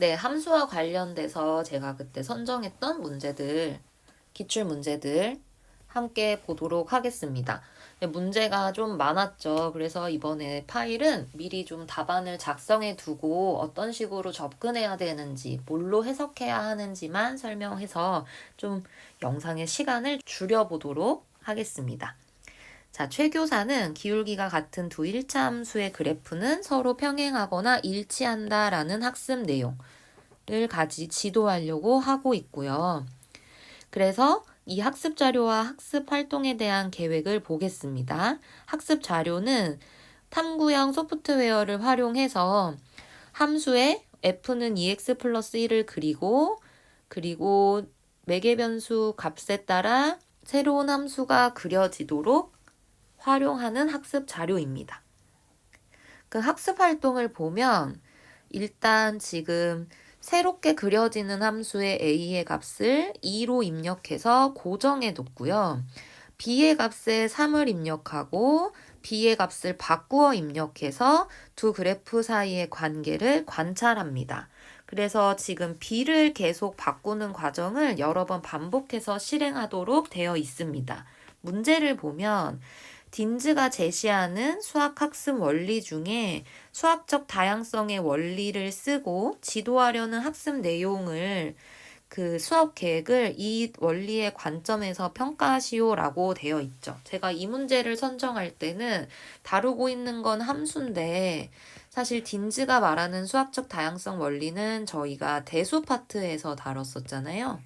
네, 함수와 관련돼서 제가 그때 선정했던 문제들, 기출 문제들 함께 보도록 하겠습니다. 네, 문제가 좀 많았죠. 그래서 이번에 파일은 미리 좀 답안을 작성해 두고 어떤 식으로 접근해야 되는지, 뭘로 해석해야 하는지만 설명해서 좀 영상의 시간을 줄여보도록 하겠습니다. 자, 최교사는 기울기가 같은 두 일차함수의 그래프는 서로 평행하거나 일치한다라는 학습 내용을 지도하려고 하고 있고요. 그래서 이 학습 자료와 학습 활동에 대한 계획을 보겠습니다. 학습 자료는 탐구형 소프트웨어를 활용해서 함수의 f는 2x 플러스 1을 그리고 매개 변수 값에 따라 새로운 함수가 그려지도록 활용하는 학습 자료입니다. 그 학습 활동을 보면 일단 지금 새롭게 그려지는 함수의 a의 값을 2로 입력해서 고정해 뒀고요. b의 값에 3을 입력하고 b의 값을 바꾸어 입력해서 두 그래프 사이의 관계를 관찰합니다. 그래서 지금 b를 계속 바꾸는 과정을 여러 번 반복해서 실행하도록 되어 있습니다. 문제를 보면 딘즈가 제시하는 수학학습 원리 중에 수학적 다양성의 원리를 쓰고 지도하려는 학습 내용을 그 수업 계획을 이 원리의 관점에서 평가하시오라고 되어 있죠. 제가 이 문제를 선정할 때는 다루고 있는 건 함수인데 사실 딘즈가 말하는 수학적 다양성 원리는 저희가 대수 파트에서 다뤘었잖아요.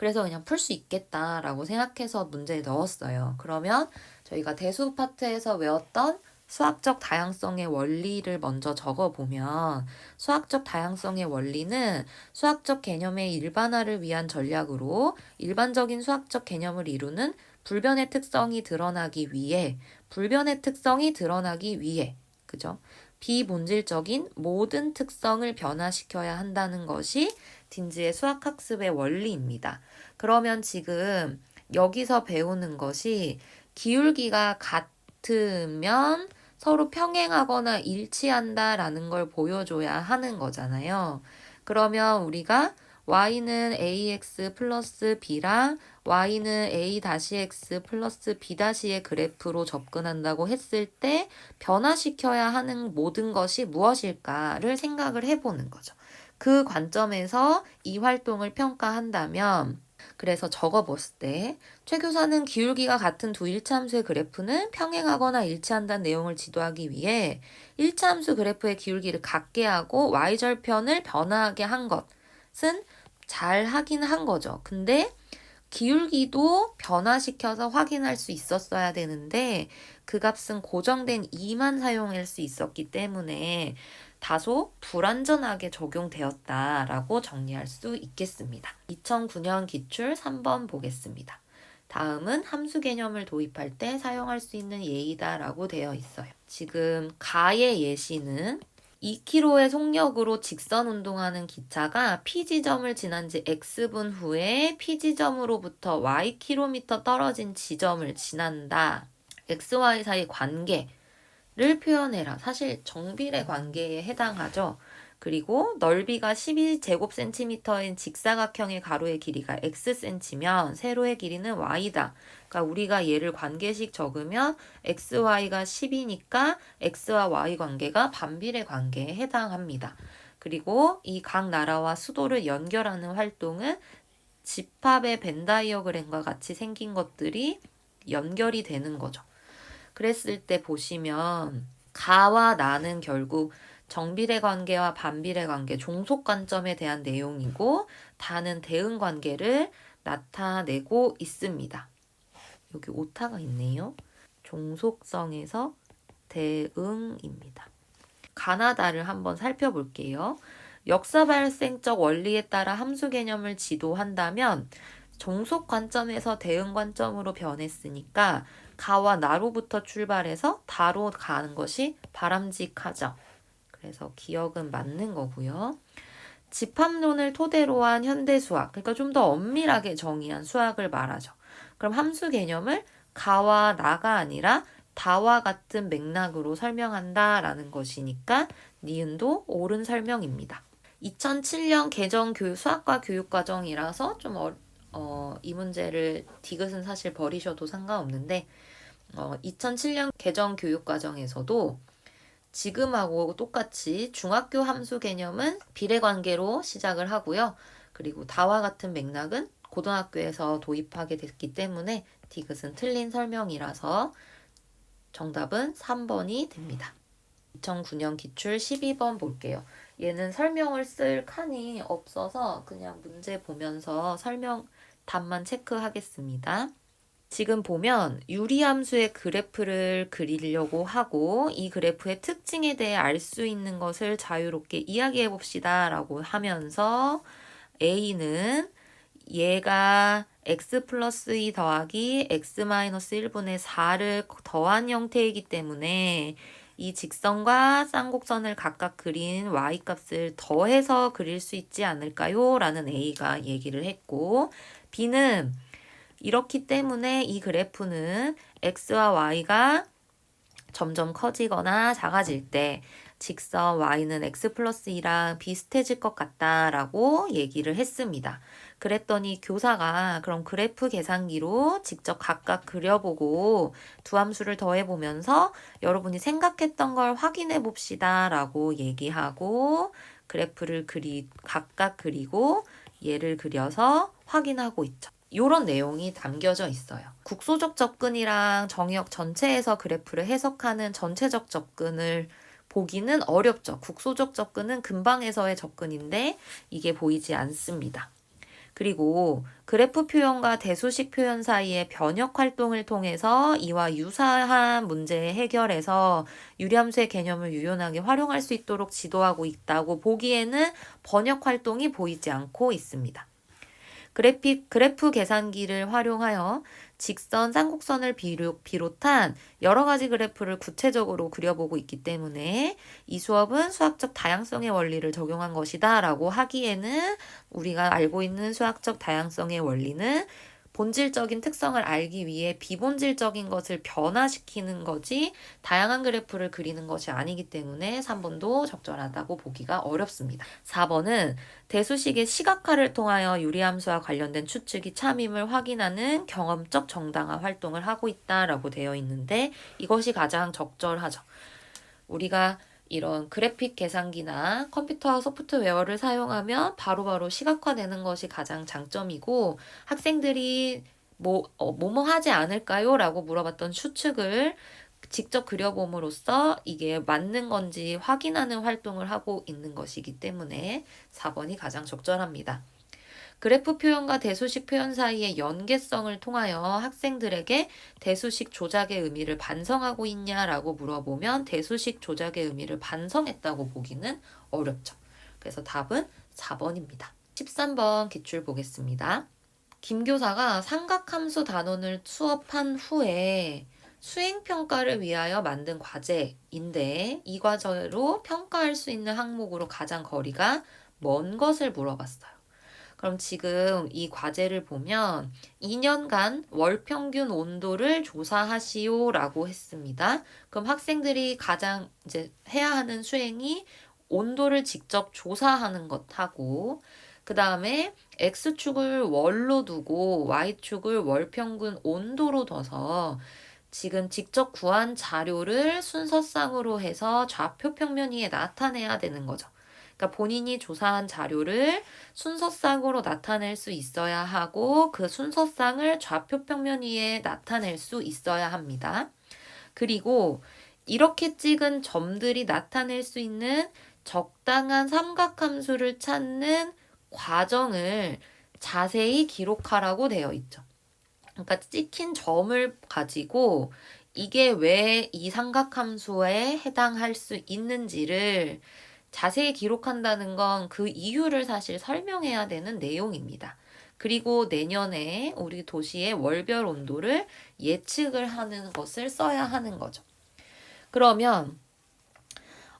그래서 그냥 풀 수 있겠다라고 생각해서 문제에 넣었어요. 그러면 저희가 대수 파트에서 외웠던 수학적 다양성의 원리를 먼저 적어보면 수학적 다양성의 원리는 수학적 개념의 일반화를 위한 전략으로 일반적인 수학적 개념을 이루는 불변의 특성이 드러나기 위해 그죠? 비본질적인 모든 특성을 변화시켜야 한다는 것이 딘즈의 수학학습의 원리입니다. 그러면 지금 여기서 배우는 것이 기울기가 같으면 서로 평행하거나 일치한다라는 걸 보여줘야 하는 거잖아요. 그러면 우리가 y는 ax 플러스 b랑 y는 a-x 플러스 b-의 그래프로 접근한다고 했을 때 변화시켜야 하는 모든 것이 무엇일까를 생각을 해보는 거죠. 그 관점에서 이 활동을 평가한다면 그래서 적어봤을 때 최 교사는 기울기가 같은 두 일차함수의 그래프는 평행하거나 일치한다는 내용을 지도하기 위해 일차함수 그래프의 기울기를 같게 하고 y절편을 변화하게 한 것은 잘 하긴 한 거죠. 근데 기울기도 변화시켜서 확인할 수 있었어야 되는데 그 값은 고정된 2만 사용할 수 있었기 때문에 다소 불완전하게 적용되었다라고 정리할 수 있겠습니다. 2009년 기출 3번 보겠습니다. 다음은 함수 개념을 도입할 때 사용할 수 있는 예이다라고 되어 있어요. 지금 가의 예시는 2km의 속력으로 직선 운동하는 기차가 P지점을 지난 지 X분 후에 P지점으로부터 Ykm 떨어진 지점을 지난다. XY 사이 관계를 표현해라. 사실 정비례 관계에 해당하죠. 그리고 넓이가 12제곱센티미터인 직사각형의 가로의 길이가 xcm면 세로의 길이는 y다. 그러니까 우리가 얘를 관계식 적으면 xy가 10이니까 x와 y 관계가 반비례 관계에 해당합니다. 그리고 이 각 나라와 수도를 연결하는 활동은 집합의 벤 다이어그램과 같이 생긴 것들이 연결이 되는 거죠. 그랬을 때 보시면 가와 나는 결국 정비례 관계와 반비례 관계, 종속 관점에 대한 내용이고 다는 대응 관계를 나타내고 있습니다. 여기 오타가 있네요. 종속성에서 대응입니다. 가나다를 한번 살펴볼게요. 역사 발생적 원리에 따라 함수 개념을 지도한다면 종속 관점에서 대응 관점으로 변했으니까 가와 나로부터 출발해서 다로 가는 것이 바람직하죠. 그래서 기억은 맞는 거고요. 집합론을 토대로 한 현대 수학, 그러니까 좀 더 엄밀하게 정의한 수학을 말하죠. 그럼 함수 개념을 가와 나가 아니라 다와 같은 맥락으로 설명한다라는 것이니까 니은도 옳은 설명입니다. 2007년 개정 수학과 교육과정이라서 좀 이 문제를 디귿은 사실 버리셔도 상관없는데 2007년 개정 교육과정에서도 지금하고 똑같이 중학교 함수 개념은 비례관계로 시작을 하고요. 그리고 다와 같은 맥락은 고등학교에서 도입하게 됐기 때문에 디귿은 틀린 설명이라서 정답은 3번이 됩니다. 2009년 기출 12번 볼게요. 얘는 설명을 쓸 칸이 없어서 그냥 문제 보면서 답만 체크하겠습니다. 지금 보면 유리함수의 그래프를 그리려고 하고 이 그래프의 특징에 대해 알 수 있는 것을 자유롭게 이야기해 봅시다 라고 하면서 A는 얘가 x 플러스 2 더하기 x 마이너스 1분의 4를 더한 형태이기 때문에 이 직선과 쌍곡선을 각각 그린 y값을 더해서 그릴 수 있지 않을까요? 라는 A가 얘기를 했고 B는 이렇기 때문에 이 그래프는 x와 y가 점점 커지거나 작아질 때 직선 y는 x 플러스 2랑 비슷해질 것 같다라고 얘기를 했습니다. 그랬더니 교사가 그럼 그래프 계산기로 직접 각각 그려보고 두 함수를 더해보면서 여러분이 생각했던 걸 확인해 봅시다 라고 얘기하고 그래프를 각각 그리고 얘를 그려서 확인하고 있죠. 이런 내용이 담겨져 있어요. 국소적 접근이랑 정의역 전체에서 그래프를 해석하는 전체적 접근을 보기는 어렵죠. 국소적 접근은 근방에서의 접근인데 이게 보이지 않습니다. 그리고 그래프 표현과 대수식 표현 사이의 변역 활동을 통해서 이와 유사한 문제의 해결에서 유리함수의 개념을 유연하게 활용할 수 있도록 지도하고 있다고 보기에는 번역 활동이 보이지 않고 있습니다. 그래프 계산기를 활용하여 직선, 쌍곡선을 비롯한 여러 가지 그래프를 구체적으로 그려보고 있기 때문에 이 수업은 수학적 다양성의 원리를 적용한 것이다 라고 하기에는 우리가 알고 있는 수학적 다양성의 원리는 본질적인 특성을 알기 위해 비본질적인 것을 변화시키는 거지 다양한 그래프를 그리는 것이 아니기 때문에 3번도 적절하다고 보기가 어렵습니다. 4번은 대수식의 시각화를 통하여 유리함수와 관련된 추측이 참임을 확인하는 경험적 정당화 활동을 하고 있다라고 되어 있는데 이것이 가장 적절하죠. 우리가 이런 그래픽 계산기나 컴퓨터 소프트웨어를 사용하면 바로바로 시각화되는 것이 가장 장점이고 학생들이 뭐뭐 하지 않을까요? 라고 물어봤던 추측을 직접 그려봄으로써 이게 맞는 건지 확인하는 활동을 하고 있는 것이기 때문에 4번이 가장 적절합니다. 그래프 표현과 대수식 표현 사이의 연계성을 통하여 학생들에게 대수식 조작의 의미를 반성하고 있냐라고 물어보면 대수식 조작의 의미를 반성했다고 보기는 어렵죠. 그래서 답은 4번입니다. 13번 기출 보겠습니다. 김 교사가 삼각함수 단원을 수업한 후에 수행평가를 위하여 만든 과제인데 이 과제로 평가할 수 있는 항목으로 가장 거리가 먼 것을 물어봤어요. 그럼 지금 이 과제를 보면 2년간 월 평균 온도를 조사하시오라고 했습니다. 그럼 학생들이 가장 이제 해야 하는 수행이 온도를 직접 조사하는 것하고 그 다음에 X축을 월로 두고 Y축을 월 평균 온도로 둬서 지금 직접 구한 자료를 순서상으로 해서 좌표 평면 위에 나타내야 되는 거죠. 그러니까 본인이 조사한 자료를 순서상으로 나타낼 수 있어야 하고 그 순서상을 좌표 평면 위에 나타낼 수 있어야 합니다. 그리고 이렇게 찍은 점들이 나타낼 수 있는 적당한 삼각함수를 찾는 과정을 자세히 기록하라고 되어 있죠. 그러니까 찍힌 점을 가지고 이게 왜 이 삼각함수에 해당할 수 있는지를 자세히 기록한다는 건 그 이유를 사실 설명해야 되는 내용입니다. 그리고 내년에 우리 도시의 월별 온도를 예측을 하는 것을 써야 하는 거죠. 그러면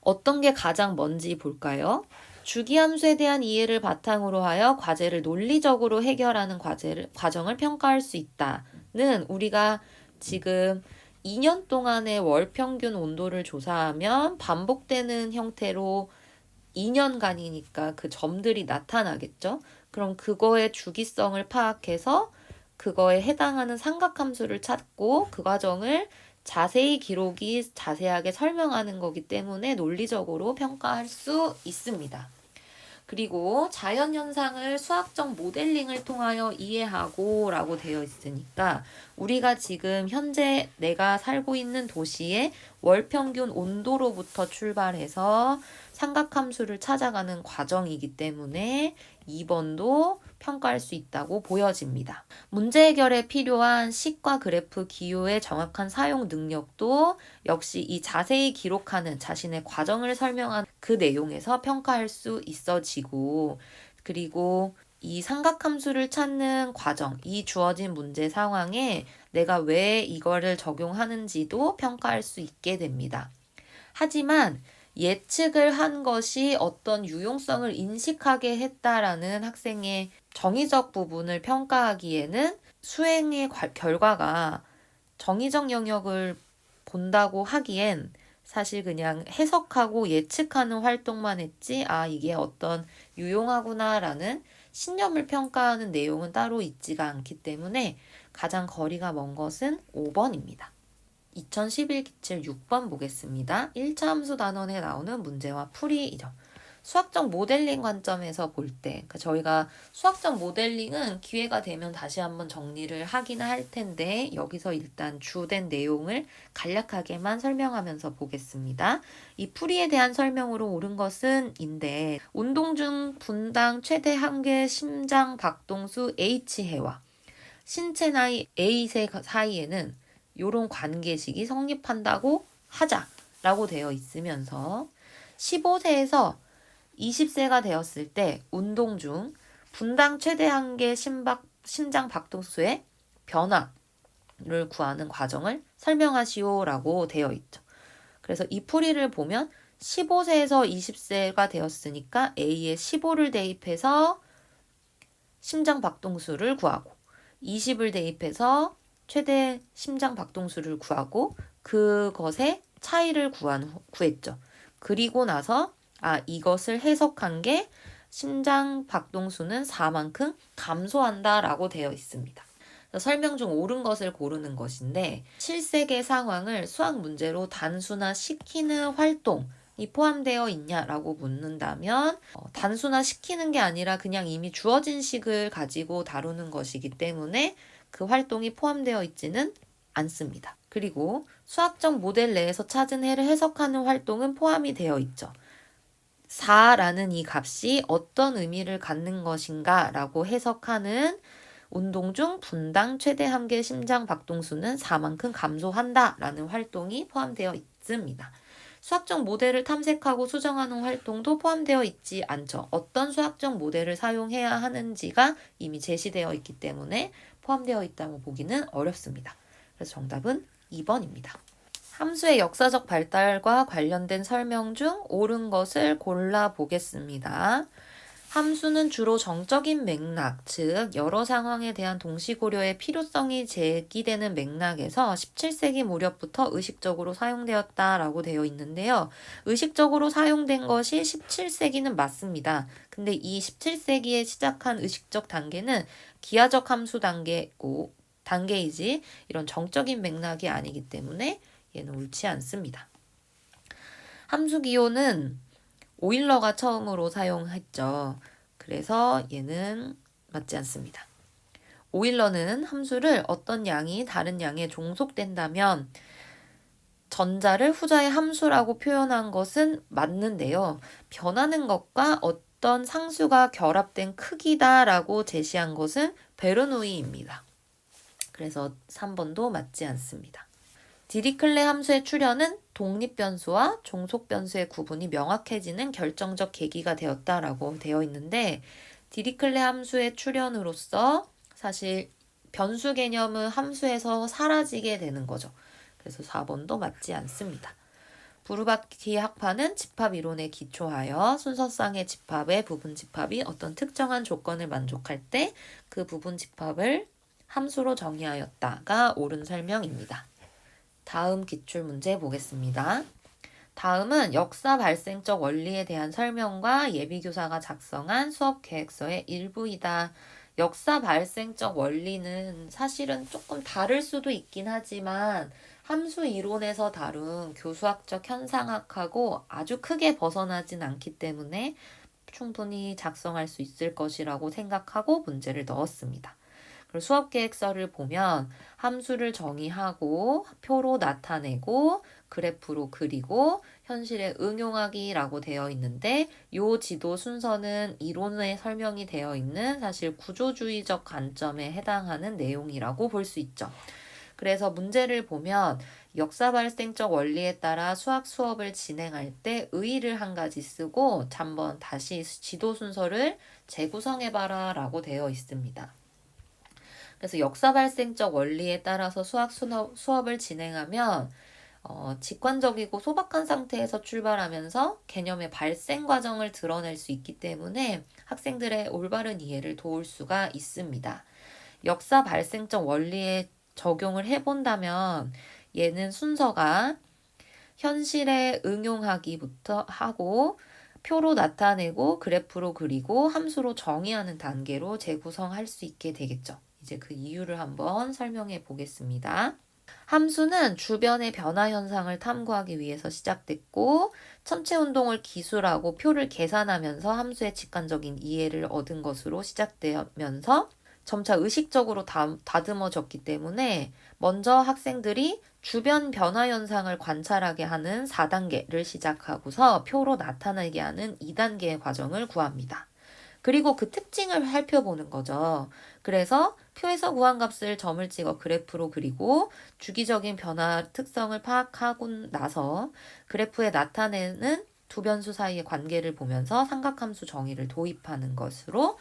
어떤 게 가장 먼지 볼까요? 주기함수에 대한 이해를 바탕으로 하여 과제를 논리적으로 해결하는 과정을 평가할 수 있다는 우리가 지금 2년 동안의 월 평균 온도를 조사하면 반복되는 형태로 2년간이니까 그 점들이 나타나겠죠. 그럼 그거의 주기성을 파악해서 그거에 해당하는 삼각함수를 찾고 그 과정을 자세히 기록이 자세하게 설명하는 거기 때문에 논리적으로 평가할 수 있습니다. 그리고 자연현상을 수학적 모델링을 통하여 이해하고 라고 되어 있으니까 우리가 지금 현재 내가 살고 있는 도시의 월평균 온도로부터 출발해서 삼각함수를 찾아가는 과정이기 때문에 2번도 평가할 수 있다고 보여집니다. 문제 해결에 필요한 식과 그래프 기호의 정확한 사용 능력도 역시 이 자세히 기록하는 자신의 과정을 설명한 그 내용에서 평가할 수 있어지고, 그리고 이 삼각함수를 찾는 과정, 이 주어진 문제 상황에 내가 왜 이거를 적용하는지도 평가할 수 있게 됩니다. 하지만 예측을 한 것이 어떤 유용성을 인식하게 했다라는 학생의 정의적 부분을 평가하기에는 수행의 결과가 정의적 영역을 본다고 하기엔 사실 그냥 해석하고 예측하는 활동만 했지, 이게 어떤 유용하구나라는 신념을 평가하는 내용은 따로 있지가 않기 때문에 가장 거리가 먼 것은 5번입니다. 2011 기출 6번 보겠습니다. 1차 함수 단원에 나오는 문제와 풀이죠. 수학적 모델링 관점에서 볼 때, 그러니까 저희가 수학적 모델링은 기회가 되면 다시 한번 정리를 하긴 할 텐데 여기서 일단 주된 내용을 간략하게만 설명하면서 보겠습니다. 이 풀이에 대한 설명으로 옳은 것은 인데, 운동 중 분당 최대 한계 심장 박동수 H해와 신체 나이 A세 사이에는 이런 관계식이 성립한다고 하자라고 되어 있으면서 15세에서 20세가 되었을 때 운동 중 분당 최대 한계 심장 박동수의 변화를 구하는 과정을 설명하시오라고 되어 있죠. 그래서 이 풀이를 보면 15세에서 20세가 되었으니까 A에 15를 대입해서 심장 박동수를 구하고 20을 대입해서 최대 심장 박동수를 구하고 그것의 차이를 구했죠. 그리고 나서 이것을 해석한 게 심장 박동수는 4만큼 감소한다라고 되어 있습니다. 설명 중 옳은 것을 고르는 것인데, 실생의 상황을 수학 문제로 단순화시키는 활동이 포함되어 있냐라고 묻는다면 단순화시키는 게 아니라 그냥 이미 주어진 식을 가지고 다루는 것이기 때문에 그 활동이 포함되어 있지는 않습니다. 그리고 수학적 모델 내에서 찾은 해를 해석하는 활동은 포함이 되어 있죠. 4라는 이 값이 어떤 의미를 갖는 것인가 라고 해석하는 운동 중 분당 최대 한계 심장 박동수는 4만큼 감소한다 라는 활동이 포함되어 있습니다. 수학적 모델을 탐색하고 수정하는 활동도 포함되어 있지 않죠. 어떤 수학적 모델을 사용해야 하는지가 이미 제시되어 있기 때문에 포함되어 있다고 보기는 어렵습니다. 그래서 정답은 2번입니다. 함수의 역사적 발달과 관련된 설명 중 옳은 것을 골라보겠습니다. 함수는 주로 정적인 맥락, 즉 여러 상황에 대한 동시 고려의 필요성이 제기되는 맥락에서 17세기 무렵부터 의식적으로 사용되었다라고 되어 있는데요. 의식적으로 사용된 것이 17세기는 맞습니다. 근데 이 17세기에 시작한 의식적 단계는 기하적 함수 단계이지 이런 정적인 맥락이 아니기 때문에 얘는 옳지 않습니다. 함수 기호는 오일러가 처음으로 사용했죠. 그래서 얘는 맞지 않습니다. 오일러는 함수를 어떤 양이 다른 양에 종속된다면 전자를 후자의 함수라고 표현한 것은 맞는데요. 변하는 것과 어떤 상수가 결합된 크기다라고 제시한 것은 베르노이입니다. 그래서 3번도 맞지 않습니다. 디리클레 함수의 출현은 독립변수와 종속변수의 구분이 명확해지는 결정적 계기가 되었다라고 되어 있는데, 디리클레 함수의 출현으로써 사실 변수 개념은 함수에서 사라지게 되는 거죠. 그래서 4번도 맞지 않습니다. 부르바키 학파는 집합 이론에 기초하여 순서상의 집합의 부분 집합이 어떤 특정한 조건을 만족할 때 그 부분 집합을 함수로 정의하였다가 옳은 설명입니다. 다음 기출문제 보겠습니다. 다음은 역사 발생적 원리에 대한 설명과 예비교사가 작성한 수업 계획서의 일부이다. 역사 발생적 원리는 사실은 조금 다를 수도 있긴 하지만 함수 이론에서 다룬 교수학적 현상학하고 아주 크게 벗어나진 않기 때문에 충분히 작성할 수 있을 것이라고 생각하고 문제를 넣었습니다. 그리고 수업 계획서를 보면 함수를 정의하고 표로 나타내고 그래프로 그리고 현실에 응용하기라고 되어 있는데 이 지도 순서는 이론에 설명이 되어 있는 사실 구조주의적 관점에 해당하는 내용이라고 볼 수 있죠. 그래서 문제를 보면 역사 발생적 원리에 따라 수학 수업을 진행할 때 의의를 한 가지 쓰고 한번 다시 지도 순서를 재구성해봐라 라고 되어 있습니다. 그래서 역사 발생적 원리에 따라서 수업을 진행하면 직관적이고 소박한 상태에서 출발하면서 개념의 발생 과정을 드러낼 수 있기 때문에 학생들의 올바른 이해를 도울 수가 있습니다. 역사 발생적 원리에 적용을 해본다면 얘는 순서가 현실에 응용하기부터 하고 표로 나타내고 그래프로 그리고 함수로 정의하는 단계로 재구성할 수 있게 되겠죠. 이제 그 이유를 한번 설명해 보겠습니다. 함수는 주변의 변화 현상을 탐구하기 위해서 시작됐고 첨체 운동을 기술하고 표를 계산하면서 함수의 직관적인 이해를 얻은 것으로 시작되면서 점차 의식적으로 다듬어졌기 때문에 먼저 학생들이 주변 변화 현상을 관찰하게 하는 4단계를 시작하고서 표로 나타나게 하는 2단계의 과정을 구합니다. 그리고 그 특징을 살펴보는 거죠. 그래서 표에서 구한 값을 점을 찍어 그래프로 그리고 주기적인 변화 특성을 파악하고 나서 그래프에 나타내는 두 변수 사이의 관계를 보면서 삼각함수 정의를 도입하는 것으로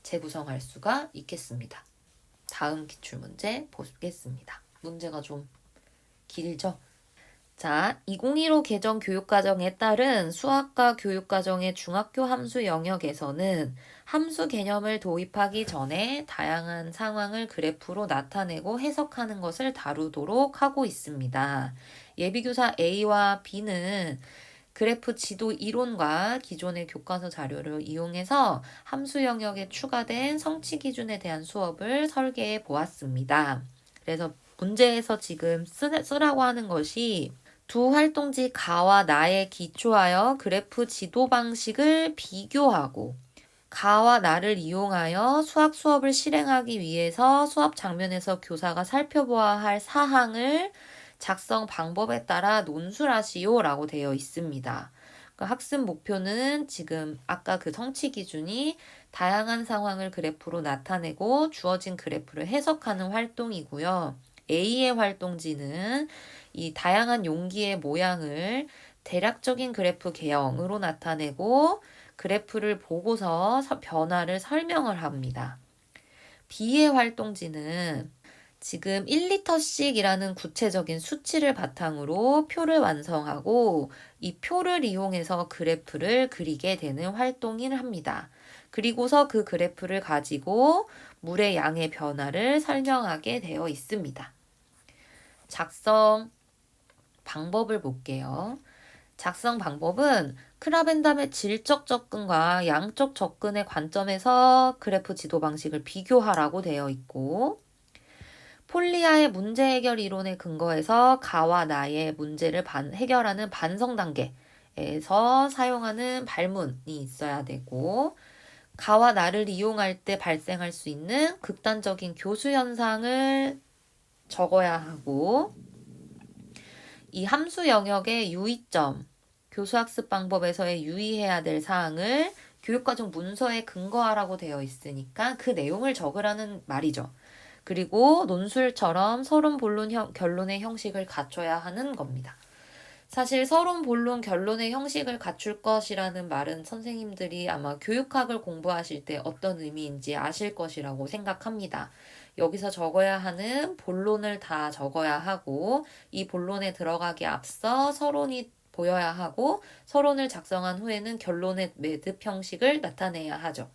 재구성할 수가 있겠습니다. 다음 기출문제 보겠습니다. 문제가 좀 길죠? 자, 2015 개정 교육과정에 따른 수학과 교육과정의 중학교 함수 영역에서는 함수 개념을 도입하기 전에 다양한 상황을 그래프로 나타내고 해석하는 것을 다루도록 하고 있습니다. 예비교사 A와 B는 그래프 지도 이론과 기존의 교과서 자료를 이용해서 함수 영역에 추가된 성취 기준에 대한 수업을 설계해 보았습니다. 그래서 문제에서 지금 쓰라고 하는 것이 두 활동지 가와 나에 기초하여 그래프 지도 방식을 비교하고 가와 나를 이용하여 수학 수업을 실행하기 위해서 수업 장면에서 교사가 살펴보아야 할 사항을 작성 방법에 따라 논술하시오라고 되어 있습니다. 그 학습 목표는 지금 아까 그 성취 기준이 다양한 상황을 그래프로 나타내고 주어진 그래프를 해석하는 활동이고요. A의 활동지는 이 다양한 용기의 모양을 대략적인 그래프 개형으로 나타내고 그래프를 보고서 변화를 설명을 합니다. B의 활동지는 지금 1리터씩이라는 구체적인 수치를 바탕으로 표를 완성하고 이 표를 이용해서 그래프를 그리게 되는 활동을 합니다. 그리고서 그 그래프를 가지고 물의 양의 변화를 설명하게 되어 있습니다. 작성 방법을 볼게요. 작성 방법은 크라벤담의 질적 접근과 양적 접근의 관점에서 그래프 지도 방식을 비교하라고 되어 있고 폴리아의 문제 해결 이론에 근거해서 가와 나의 문제를 해결하는 반성 단계에서 사용하는 발문이 있어야 되고 가와 나를 이용할 때 발생할 수 있는 극단적인 교수 현상을 적어야 하고 이 함수 영역의 유의점, 교수학습 방법에서의 유의해야 될 사항을 교육과정 문서에 근거하라고 되어 있으니까 그 내용을 적으라는 말이죠. 그리고 논술처럼 서론, 본론, 결론의 형식을 갖춰야 하는 겁니다. 사실 서론, 본론, 결론의 형식을 갖출 것이라는 말은 선생님들이 아마 교육학을 공부하실 때 어떤 의미인지 아실 것이라고 생각합니다. 여기서 적어야 하는 본론을 다 적어야 하고 이 본론에 들어가기 앞서 서론이 보여야 하고 서론을 작성한 후에는 결론의 매듭 형식을 나타내야 하죠.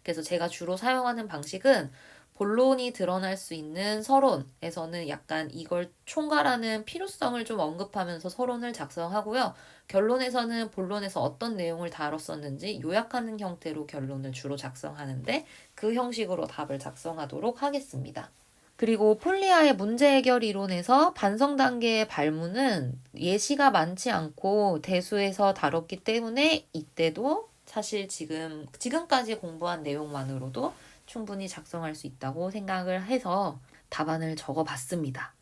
그래서 제가 주로 사용하는 방식은 본론이 드러날 수 있는 서론에서는 약간 이걸 총괄하는 필요성을 좀 언급하면서 서론을 작성하고요. 결론에서는 본론에서 어떤 내용을 다뤘었는지 요약하는 형태로 결론을 주로 작성하는데 그 형식으로 답을 작성하도록 하겠습니다. 그리고 폴리아의 문제 해결 이론에서 반성 단계의 발문은 예시가 많지 않고 대수에서 다뤘기 때문에 이때도 사실 지금까지 공부한 내용만으로도 충분히 작성할 수 있다고 생각을 해서 답안을 적어 봤습니다.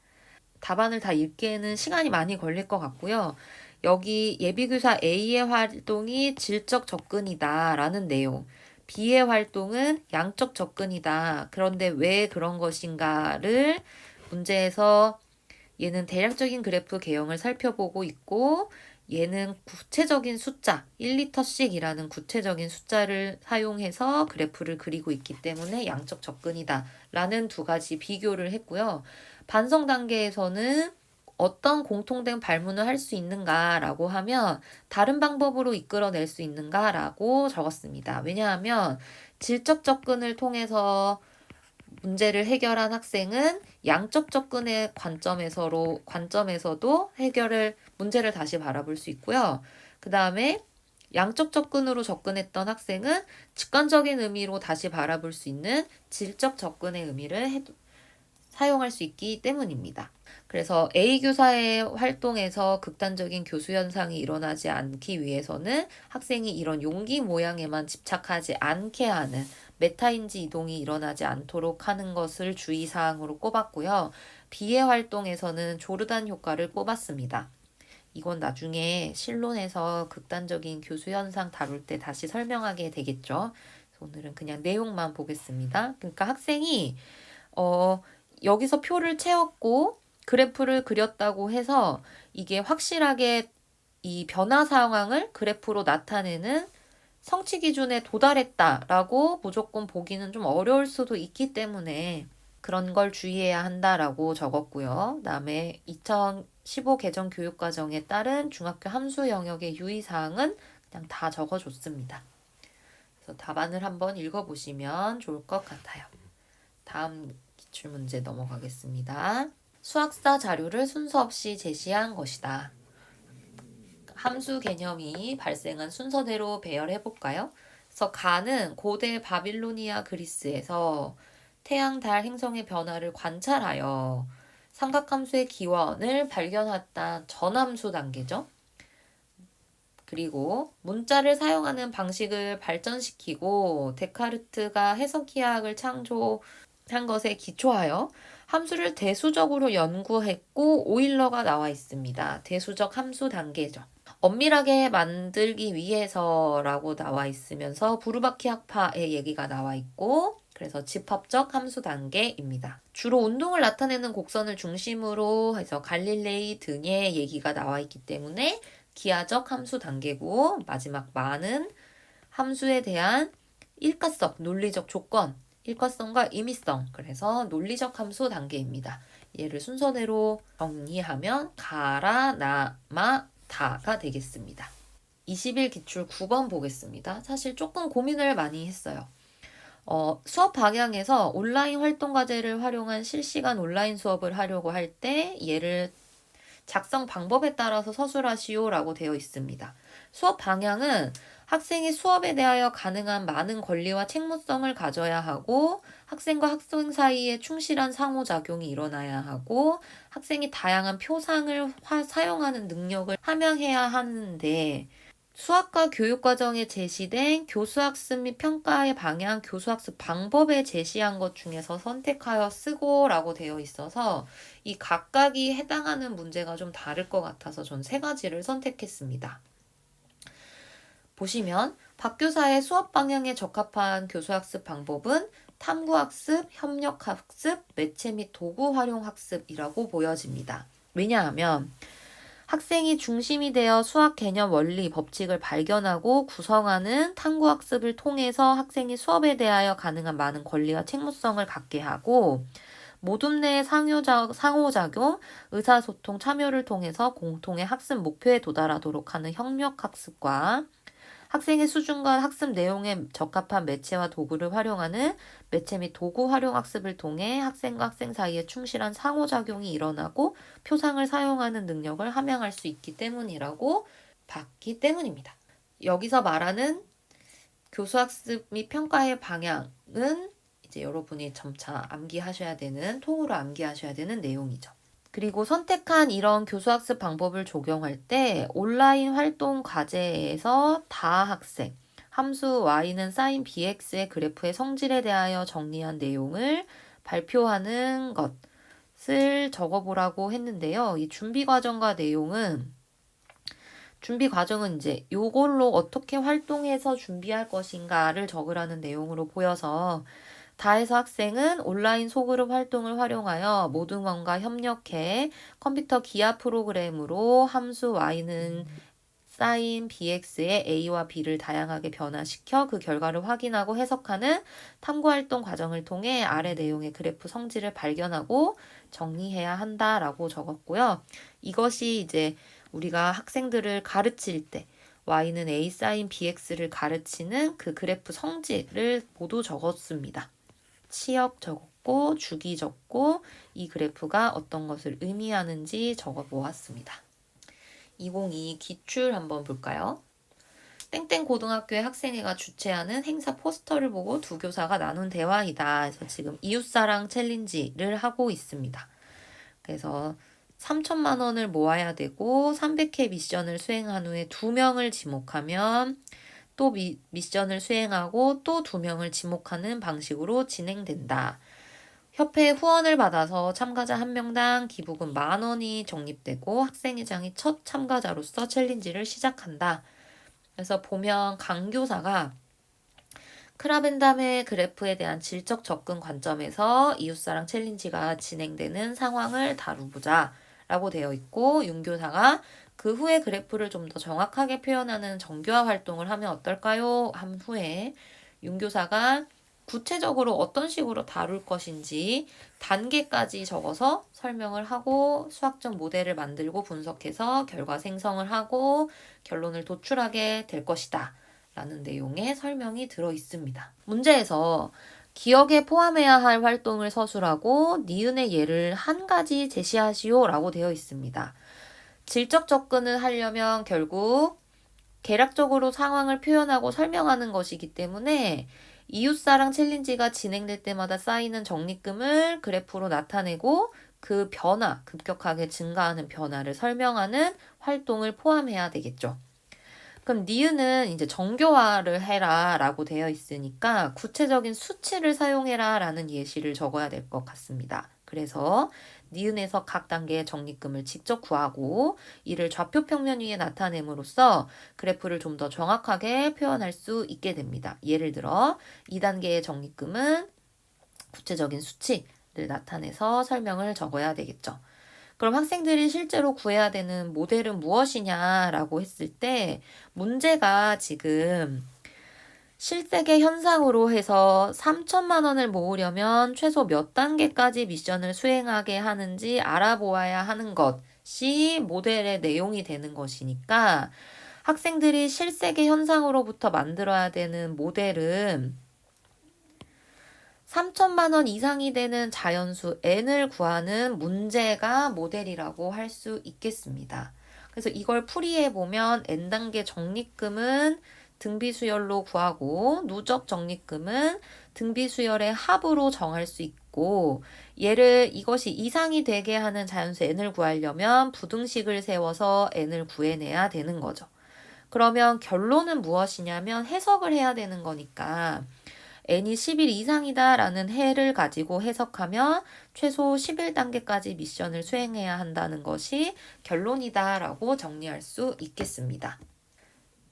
답안을 다 읽기에는 시간이 많이 걸릴 것 같고요. 여기 예비교사 A의 활동이 질적 접근이다 라는 내용, B의 활동은 양적 접근이다. 그런데 왜 그런 것인가를 문제에서 얘는 대략적인 그래프 개형을 살펴보고 있고 얘는 구체적인 숫자 1리터씩이라는 구체적인 숫자를 사용해서 그래프를 그리고 있기 때문에 양적 접근이다 라는 두 가지 비교를 했고요. 반성 단계에서는 어떤 공통된 발문을 할 수 있는가라고 하면 다른 방법으로 이끌어낼 수 있는가라고 적었습니다. 왜냐하면 질적 접근을 통해서 문제를 해결한 학생은 양적 접근의 관점에서도 문제를 다시 바라볼 수 있고요. 그 다음에 양적 접근으로 접근했던 학생은 직관적인 의미로 다시 바라볼 수 있는 질적 접근의 의미를 사용할 수 있기 때문입니다. 그래서 A 교사의 활동에서 극단적인 교수 현상이 일어나지 않기 위해서는 학생이 이런 용기 모양에만 집착하지 않게 하는 메타인지 이동이 일어나지 않도록 하는 것을 주의사항으로 꼽았고요. B의 활동에서는 조르단 효과를 꼽았습니다. 이건 나중에 실론에서 극단적인 교수 현상 다룰 때 다시 설명하게 되겠죠. 오늘은 그냥 내용만 보겠습니다. 그러니까 학생이 여기서 표를 채웠고 그래프를 그렸다고 해서 이게 확실하게 이 변화 상황을 그래프로 나타내는 성취 기준에 도달했다라고 무조건 보기는 좀 어려울 수도 있기 때문에 그런 걸 주의해야 한다라고 적었고요. 그다음에 2015 개정 교육과정에 따른 중학교 함수 영역의 유의사항은 그냥 다 적어줬습니다. 그래서 답안을 한번 읽어보시면 좋을 것 같아요. 다음 기출문제 넘어가겠습니다. 수학사 자료를 순서 없이 제시한 것이다. 함수 개념이 발생한 순서대로 배열해 볼까요? 그래서 가는 고대 바빌로니아 그리스에서 태양, 달, 행성의 변화를 관찰하여 삼각함수의 기원을 발견했다. 전함수 단계죠. 그리고 문자를 사용하는 방식을 발전시키고 데카르트가 해석기하학을 창조한 것에 기초하여 함수를 대수적으로 연구했고 오일러가 나와 있습니다. 대수적 함수 단계죠. 엄밀하게 만들기 위해서라고 나와 있으면서 부르바키 학파의 얘기가 나와 있고 그래서 집합적 함수 단계입니다. 주로 운동을 나타내는 곡선을 중심으로 해서 갈릴레이 등의 얘기가 나와 있기 때문에 기하적 함수 단계고 마지막 많은 함수에 대한 일가성, 논리적 조건, 일과성과 임의성, 그래서 논리적 함수 단계입니다. 얘를 순서대로 정리하면 가라, 나마, 다가 되겠습니다. 20일 기출 9번 보겠습니다. 사실 조금 고민을 많이 했어요. 수업 방향에서 온라인 활동 과제를 활용한 실시간 온라인 수업을 하려고 할 때 얘를 작성 방법에 따라서 서술하시오라고 되어 있습니다. 수업 방향은 학생이 수업에 대하여 가능한 많은 권리와 책무성을 가져야 하고 학생과 학생 사이에 충실한 상호작용이 일어나야 하고 학생이 다양한 표상을 사용하는 능력을 함양해야 하는데 수학과 교육과정에 제시된 교수학습 및 평가의 방향, 교수학습 방법에 제시한 것 중에서 선택하여 쓰고라고 되어 있어서 이 각각이 해당하는 문제가 좀 다를 것 같아서 전 세 가지를 선택했습니다. 보시면 박 교사의 수업 방향에 적합한 교수학습 방법은 탐구학습, 협력학습, 매체 및 도구 활용 학습이라고 보여집니다. 왜냐하면 학생이 중심이 되어 수학 개념, 원리, 법칙을 발견하고 구성하는 탐구학습을 통해서 학생이 수업에 대하여 가능한 많은 권리와 책무성을 갖게 하고 모둠 내의 상호작용, 의사소통, 참여를 통해서 공통의 학습 목표에 도달하도록 하는 협력학습과 학생의 수준과 학습 내용에 적합한 매체와 도구를 활용하는 매체 및 도구 활용 학습을 통해 학생과 학생 사이에 충실한 상호작용이 일어나고 표상을 사용하는 능력을 함양할 수 있기 때문이라고 봤기 때문입니다. 여기서 말하는 교수학습 및 평가의 방향은 이제 여러분이 점차 암기하셔야 되는, 통으로 암기하셔야 되는 내용이죠. 그리고 선택한 이런 교수학습 방법을 적용할 때 온라인 활동 과제에서 다 학생, 함수 y는 sin bx의 그래프의 성질에 대하여 정리한 내용을 발표하는 것을 적어보라고 했는데요. 이 준비 과정과 내용은 준비 과정은 이제 요걸로 어떻게 활동해서 준비할 것인가를 적으라는 내용으로 보여서 다해서 학생은 온라인 소그룹 활동을 활용하여 모든원과 협력해 컴퓨터 기하 프로그램으로 함수 y는 sin bx의 a와 b를 다양하게 변화시켜 그 결과를 확인하고 해석하는 탐구활동 과정을 통해 아래 내용의 그래프 성질을 발견하고 정리해야 한다라고 적었고요. 이것이 이제 우리가 학생들을 가르칠 때 y는 a sin bx를 가르치는 그 그래프 성질을 모두 적었습니다. 치역 적었고 주기 적고 이 그래프가 어떤 것을 의미하는지 적어 보았습니다. 2022 기출 한번 볼까요? 땡땡 고등학교의 학생회가 주최하는 행사 포스터를 보고 두 교사가 나눈 대화이다. 그래서 지금 이웃사랑 챌린지를 하고 있습니다. 그래서 3천만 원을 모아야 되고 300회 미션을 수행한 후에 2명을 지목하면 또 미션을 수행하고 또 2명을 지목하는 방식으로 진행된다. 협회 후원을 받아서 참가자 1명당 기부금 10,000원이 적립되고 학생회장이 첫 참가자로서 챌린지를 시작한다. 그래서 보면 강교사가 크라벤담의 그래프에 대한 질적 접근 관점에서 이웃사랑 챌린지가 진행되는 상황을 다루보자 라고 되어 있고 윤교사가 그 후에 그래프를 좀 더 정확하게 표현하는 정교화 활동을 하면 어떨까요? 한 후에 윤교사가 구체적으로 어떤 식으로 다룰 것인지 단계까지 적어서 설명을 하고 수학적 모델을 만들고 분석해서 결과 생성을 하고 결론을 도출하게 될 것이다 라는 내용의 설명이 들어 있습니다. 문제에서 기억에 포함해야 할 활동을 서술하고 니은의 예를 한 가지 제시하시오 라고 되어 있습니다. 질적 접근을 하려면 결국 개략적으로 상황을 표현하고 설명하는 것이기 때문에 이웃사랑 챌린지가 진행될 때마다 쌓이는 적립금을 그래프로 나타내고 그 변화, 급격하게 증가하는 변화를 설명하는 활동을 포함해야 되겠죠. 그럼 니은은 이제 정교화를 해라 라고 되어 있으니까 구체적인 수치를 사용해라 라는 예시를 적어야 될 것 같습니다. 그래서 니은에서 각 단계의 적립금을 직접 구하고 이를 좌표 평면 위에 나타냄으로써 그래프를 좀 더 정확하게 표현할 수 있게 됩니다. 예를 들어 2단계의 적립금은 구체적인 수치를 나타내서 설명을 적어야 되겠죠. 그럼 학생들이 실제로 구해야 되는 모델은 무엇이냐라고 했을 때 문제가 지금 실세계 현상으로 해서 3천만 원을 모으려면 최소 몇 단계까지 미션을 수행하게 하는지 알아보아야 하는 것이 모델의 내용이 되는 것이니까 학생들이 실세계 현상으로부터 만들어야 되는 모델은 3천만 원 이상이 되는 자연수 n을 구하는 문제가 모델이라고 할 수 있겠습니다. 그래서 이걸 풀이해 보면 n단계 적립금은 등비수열로 구하고 누적 적립금은 등비수열의 합으로 정할 수 있고 얘를 이것이 이상이 되게 하는 자연수 n을 구하려면 부등식을 세워서 n을 구해내야 되는 거죠. 그러면 결론은 무엇이냐면 해석을 해야 되는 거니까 n이 10일 이상이다 라는 해를 가지고 해석하면 최소 11단계까지 미션을 수행해야 한다는 것이 결론이다 라고 정리할 수 있겠습니다.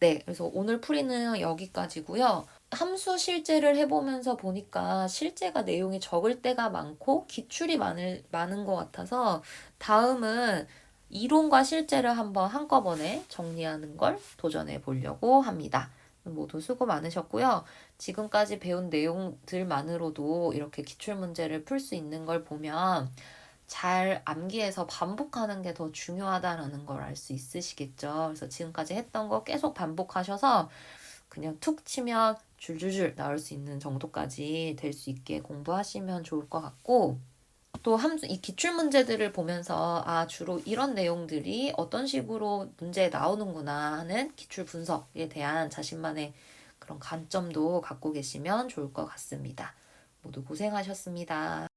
네, 그래서 오늘 풀이는 여기까지고요. 함수 실제를 해보면서 보니까 실제가 내용이 적을 때가 많고 기출이 많은 것 같아서 다음은 이론과 실제를 한번 한꺼번에 정리하는 걸 도전해 보려고 합니다. 모두 수고 많으셨고요. 지금까지 배운 내용들만으로도 이렇게 기출문제를 풀 수 있는 걸 보면 잘 암기해서 반복하는 게 더 중요하다라는 걸 알 수 있으시겠죠. 그래서 지금까지 했던 거 계속 반복하셔서 그냥 툭 치면 줄줄줄 나올 수 있는 정도까지 될 수 있게 공부하시면 좋을 것 같고, 또 함수, 이 기출 문제들을 보면서 주로 이런 내용들이 어떤 식으로 문제에 나오는구나 하는 기출 분석에 대한 자신만의 그런 관점도 갖고 계시면 좋을 것 같습니다. 모두 고생하셨습니다.